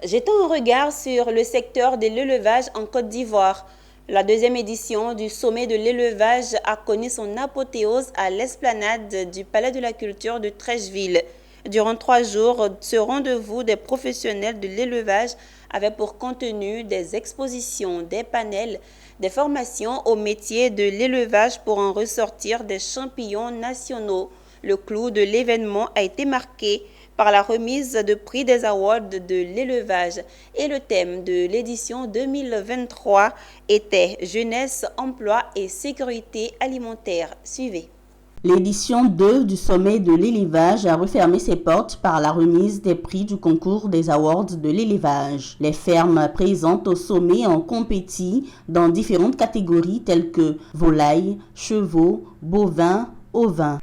Jetons un regard sur le secteur de l'élevage en Côte d'Ivoire. La deuxième édition du sommet de l'élevage a connu son apothéose à l'esplanade du Palais de la Culture de Treichville. Durant 3 jours, ce rendez-vous des professionnels de l'élevage avait pour contenu des expositions, des panels, des formations au métier de l'élevage pour en ressortir des champions nationaux. Le clou de l'événement a été marqué par la remise de prix des awards de l'élevage et le thème de l'édition 2023 était Jeunesse, emploi et sécurité alimentaire. Suivez. L'édition 2 du sommet de l'élevage a refermé ses portes par la remise des prix du concours des awards de l'élevage. Les fermes présentes au sommet ont compéti dans différentes catégories telles que volailles, chevaux, bovins, ovins.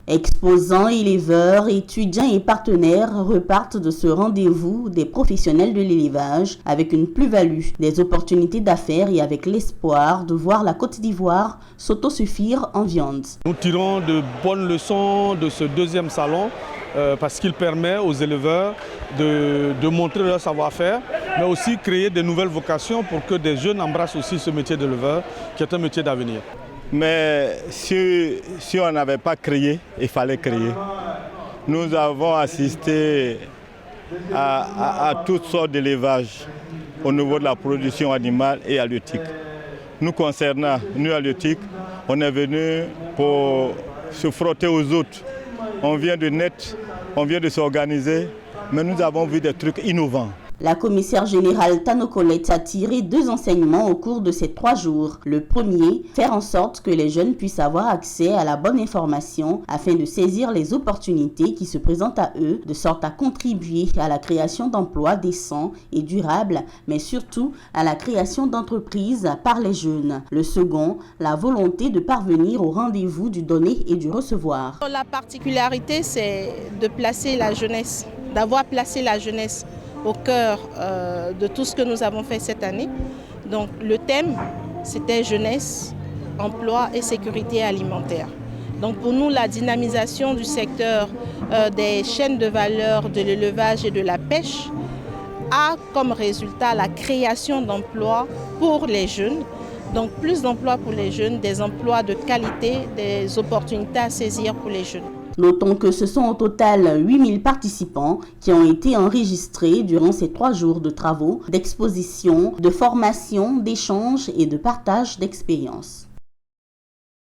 Exposants, éleveurs, étudiants et partenaires repartent de ce rendez-vous des professionnels de l'élevage avec une plus-value, des opportunités d'affaires et avec l'espoir de voir la Côte d'Ivoire s'autosuffire en viande. Nous tirons de bonnes leçons de ce deuxième salon parce qu'il permet aux éleveurs de montrer leur savoir-faire, mais aussi créer de nouvelles vocations pour que des jeunes embrassent aussi ce métier d'éleveur qui est un métier d'avenir. Mais si on n'avait pas créé, il fallait créer. Nous avons assisté à toutes sortes d'élevages au niveau de la production animale et halieutique. Nous concernant, nous halieutiques, on est venu pour se frotter aux autres. On vient de net, on vient de s'organiser, mais nous avons vu des trucs innovants. La commissaire générale Tano Colette a tiré 2 enseignements au cours de ces 3 jours. Le premier, faire en sorte que les jeunes puissent avoir accès à la bonne information afin de saisir les opportunités qui se présentent à eux, de sorte à contribuer à la création d'emplois décents et durables, mais surtout à la création d'entreprises par les jeunes. Le second, la volonté de parvenir au rendez-vous du donner et du recevoir. La particularité, c'est de placer la jeunesse, d'avoir placé la jeunesse au cœur de tout ce que nous avons fait cette année. Donc le thème, c'était jeunesse, emploi et sécurité alimentaire. Donc pour nous, la dynamisation du secteur des chaînes de valeur de l'élevage et de la pêche a comme résultat la création d'emplois pour les jeunes. Donc plus d'emplois pour les jeunes, des emplois de qualité, des opportunités à saisir pour les jeunes. Notons que ce sont au total 8000 participants qui ont été enregistrés durant ces 3 jours de travaux, d'exposition, de formation, d'échange et de partage d'expériences.